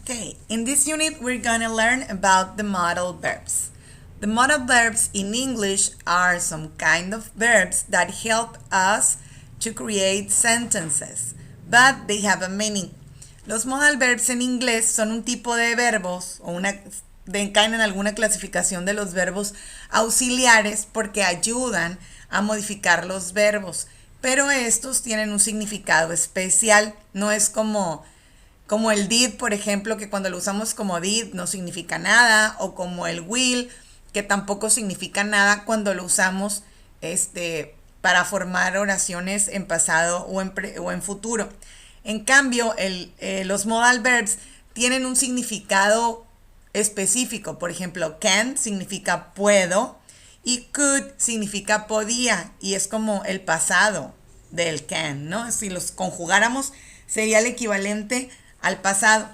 Okay, in this unit we're gonna learn about the modal verbs. The modal verbs in English are some kind of verbs that help us to create sentences, but they have a meaning. Los modal verbs en inglés son un tipo de verbos caen en alguna clasificación de los verbos auxiliares porque ayudan a modificar los verbos, pero estos tienen un significado especial, no es como el did, por ejemplo, que cuando lo usamos como did no significa nada, o como el will, que tampoco significa nada cuando lo usamos para formar oraciones en pasado o en futuro. En cambio, los modal verbs tienen un significado específico. Por ejemplo, can significa puedo y could significa podía, y es como el pasado del can, ¿no? Si los conjugáramos, sería el equivalente al pasado.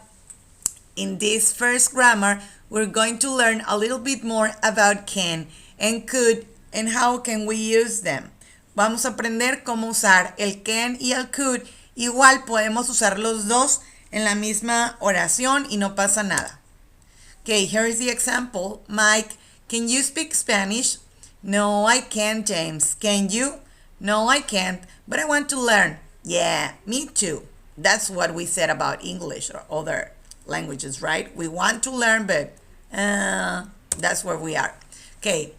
In this first grammar, we're going to learn a little bit more about can and could and how can we use them. Vamos a aprender cómo usar el can y el could. Igual podemos usar los dos en la misma oración y no pasa nada. Okay, here is the example. Mike, can you speak Spanish? No, I can't, James. Can you? No, I can't, but I want to learn. Yeah, me too. That's what we said about English or other languages, right? We want to learn, but that's where we are. Okay,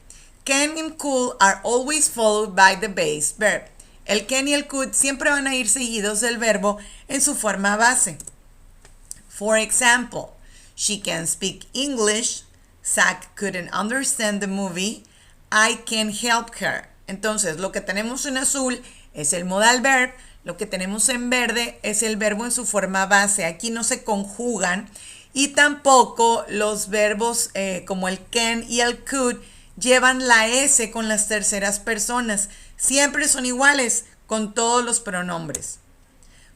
can and could are always followed by the base verb. El can y el could siempre van a ir seguidos del verbo en su forma base. For example, she can speak English. Zach couldn't understand the movie. I can help her. Entonces, lo que tenemos en azul es el modal verb. Lo que tenemos en verde es el verbo en su forma base. Aquí no se conjugan y tampoco los verbos como el can y el could llevan la S con las terceras personas. Siempre son iguales con todos los pronombres.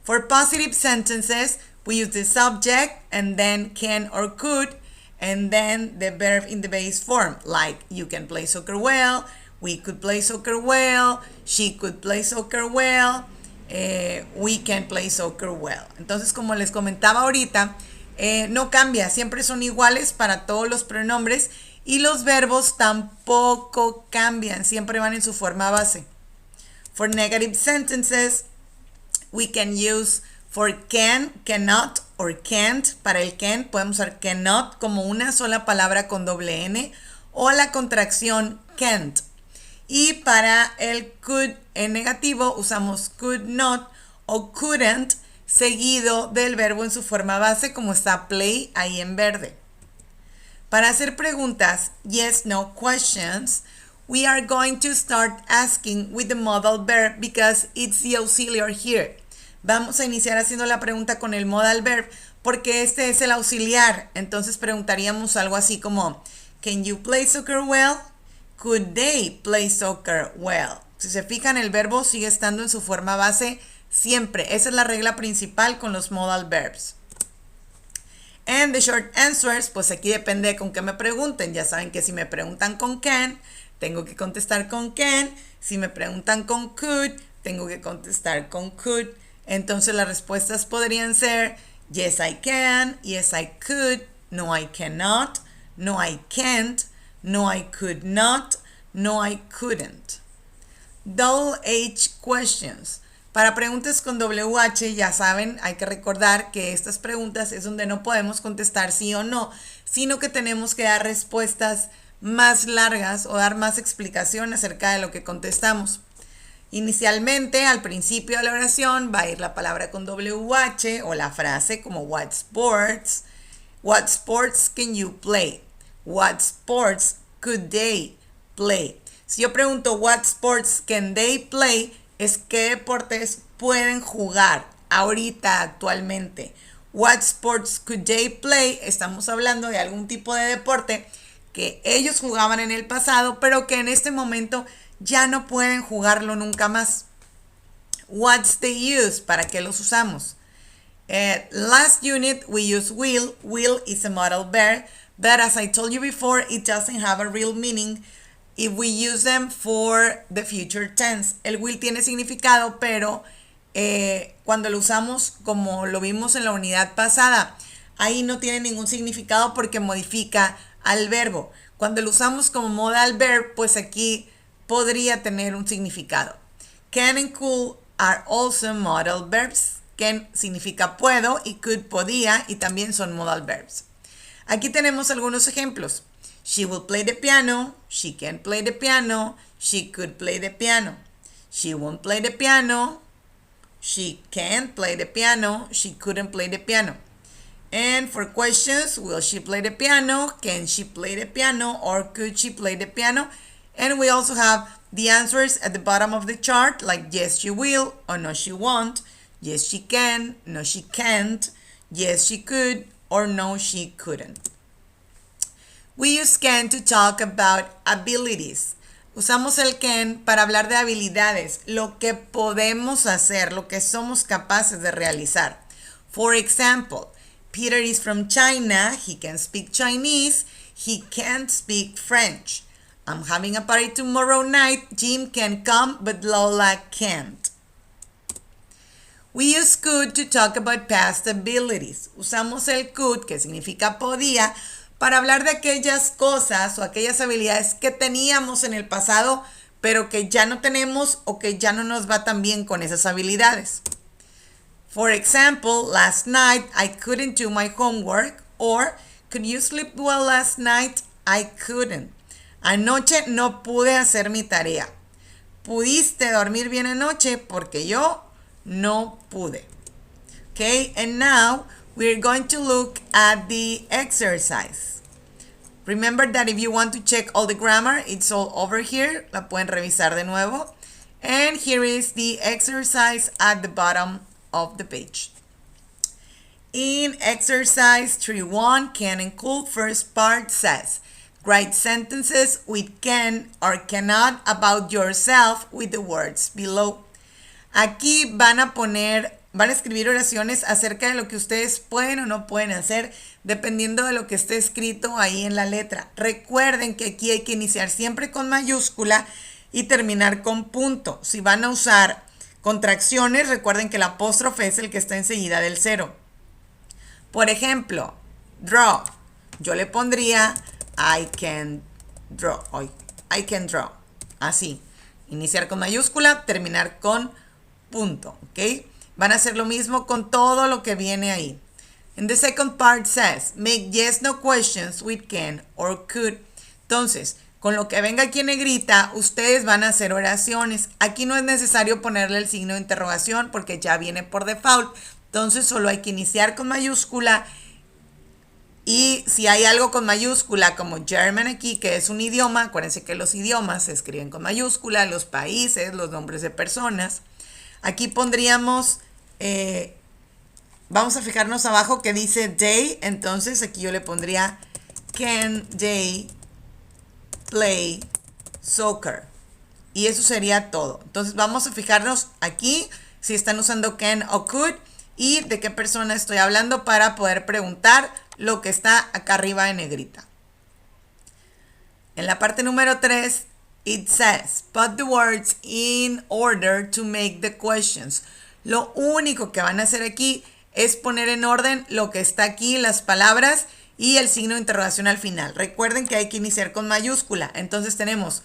For positive sentences, we use the subject and then can or could and then the verb in the base form. Like, you can play soccer well, we could play soccer well, she could play soccer well. We can play soccer well. Entonces, como les comentaba ahorita, no cambia, siempre son iguales para todos los pronombres y los verbos tampoco cambian, siempre van en su forma base. For negative sentences, we can use for can, cannot or can't. Para el can podemos usar cannot como una sola palabra con doble N o la contracción can't. Y para el could en negativo usamos could not o couldn't seguido del verbo en su forma base como está play ahí en verde. Para hacer preguntas, yes, no questions, we are going to start asking with the modal verb because it's the auxiliary here. Vamos a iniciar haciendo la pregunta con el modal verb porque este es el auxiliar. Entonces preguntaríamos algo así como, can you play soccer well? Could they play soccer well? Si se fijan, el verbo sigue estando en su forma base siempre. Esa es la regla principal con los modal verbs. And the short answers, pues aquí depende con qué me pregunten. Ya saben que si me preguntan con can, tengo que contestar con can. Si me preguntan con could, tengo que contestar con could. Entonces las respuestas podrían ser yes I can, yes I could, no I cannot, no I can't, no I could not, no I couldn't. Double H questions. Para preguntas con WH, ya saben, hay que recordar que estas preguntas es donde no podemos contestar sí o no, sino que tenemos que dar respuestas más largas o dar más explicación acerca de lo que contestamos. Inicialmente, al principio de la oración, va a ir la palabra con WH o la frase como what sports can you play? What sports could they play? Si yo pregunto what sports can they play, es qué deportes pueden jugar ahorita, actualmente. What sports could they play? Estamos hablando de algún tipo de deporte que ellos jugaban en el pasado, pero que en este momento ya no pueden jugarlo nunca más. What's the use? ¿Para qué los usamos? Last unit we use will. Will is a modal verb, but as I told you before, it doesn't have a real meaning if we use them for the future tense. El will tiene significado, pero cuando lo usamos como lo vimos en la unidad pasada, ahí no tiene ningún significado porque modifica al verbo. Cuando lo usamos como modal verb, pues aquí podría tener un significado. Can and could are also modal verbs. Can significa puedo y could podía y también son modal verbs. Aquí tenemos algunos ejemplos. She will play the piano. She can play the piano. She could play the piano. She won't play the piano. She can't play the piano. She couldn't play the piano. And for questions, will she play the piano? Can she play the piano? Or could she play the piano? And we also have the answers at the bottom of the chart, like yes, she will, or no, she won't. Yes, she can, no, she can't. Yes, she could, or no, she couldn't. We use can to talk about abilities. Usamos el can para hablar de habilidades, lo que podemos hacer, lo que somos capaces de realizar. For example, Peter is from China. He can speak Chinese. He can't speak French. I'm having a party tomorrow night. Jim can come, but Lola can't. We use could to talk about past abilities. Usamos el could, que significa podía, para hablar de aquellas cosas o aquellas habilidades que teníamos en el pasado, pero que ya no tenemos o que ya no nos va tan bien con esas habilidades. For example, last night I couldn't do my homework, or could you sleep well last night? I couldn't. Anoche no pude hacer mi tarea. ¿Pudiste dormir bien anoche? Porque yo no pude. Okay, and now we're going to look at the exercise. Remember that if you want to check all the grammar, it's all over here. La pueden revisar de nuevo. And here is the exercise at the bottom of the page. In exercise 3.1, can and could, first part says, write sentences with can or cannot about yourself with the words below. Aquí van a escribir oraciones acerca de lo que ustedes pueden o no pueden hacer, dependiendo de lo que esté escrito ahí en la letra. Recuerden que aquí hay que iniciar siempre con mayúscula y terminar con punto. Si van a usar contracciones, recuerden que el apóstrofe es el que está enseguida del cero. Por ejemplo, draw. Yo le pondría I can draw. I can draw. Así. Iniciar con mayúscula, terminar con punto. ¿Ok? Van a hacer lo mismo con todo lo que viene ahí. And the second part says, make yes, no questions with can or could. Entonces, con lo que venga aquí en negrita, ustedes van a hacer oraciones. Aquí no es necesario ponerle el signo de interrogación porque ya viene por default. Entonces, solo hay que iniciar con mayúscula. Y si hay algo con mayúscula, como German aquí, que es un idioma, acuérdense que los idiomas se escriben con mayúscula, los países, los nombres de personas. Aquí pondríamos, vamos a fijarnos abajo que dice they, entonces aquí yo le pondría can they play soccer. Y eso sería todo. Entonces vamos a fijarnos aquí si están usando can o could y de qué persona estoy hablando para poder preguntar lo que está acá arriba en negrita. En la parte número 3, it says, put the words in order to make the questions. Lo único que van a hacer aquí es poner en orden lo que está aquí, las palabras y el signo de interrogación al final. Recuerden que hay que iniciar con mayúscula. Entonces tenemos,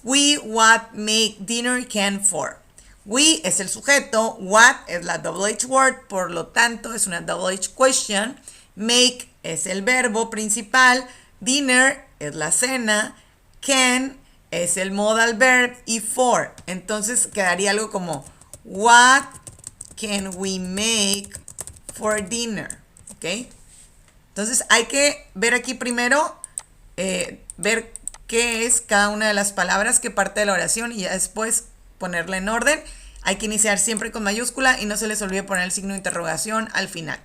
we, what, make, dinner, can, for. We es el sujeto, what es la double H word, por lo tanto es una double H question. Make es el verbo principal, dinner es la cena, can es el modal verb y for. Entonces quedaría algo como, what can we make for dinner? ¿Ok? Entonces hay que ver aquí primero, ver qué es cada una de las palabras, qué parte de la oración y ya después ponerla en orden. Hay que iniciar siempre con mayúscula y no se les olvide poner el signo de interrogación al final.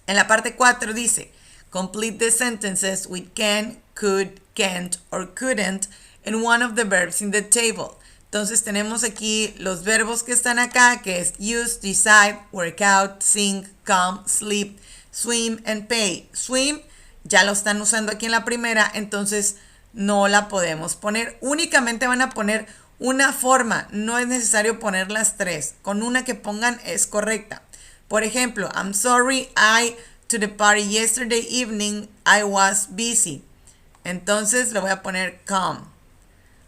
En la parte 4 dice, complete the sentences with can, could, can't, or couldn't and one of the verbs in the table. Entonces tenemos aquí los verbos que están acá, que es use, decide, work out, sing, come, sleep, swim, and pay. Swim ya lo están usando aquí en la primera, entonces no la podemos poner. Únicamente van a poner una forma, no es necesario poner las tres. Con una que pongan es correcta. Por ejemplo, I'm sorry, I to the party yesterday evening. I was busy. Entonces le voy a poner come.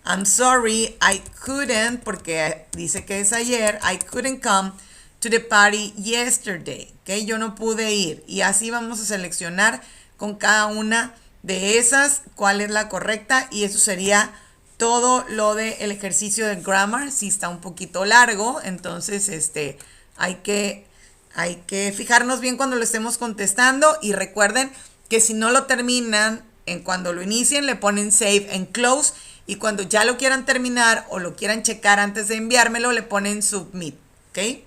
I'm sorry, I couldn't, porque dice que es ayer. I couldn't come to the party yesterday. ¿Ok? Yo no pude ir. Y así vamos a seleccionar con cada una de esas cuál es la correcta. Y eso sería todo lo del ejercicio de grammar. Si está un poquito largo, entonces hay que fijarnos bien cuando lo estemos contestando. Y recuerden que si no lo terminan, cuando lo inicien le ponen save and close. Y cuando ya lo quieran terminar o lo quieran checar antes de enviármelo, le ponen submit. ¿Ok?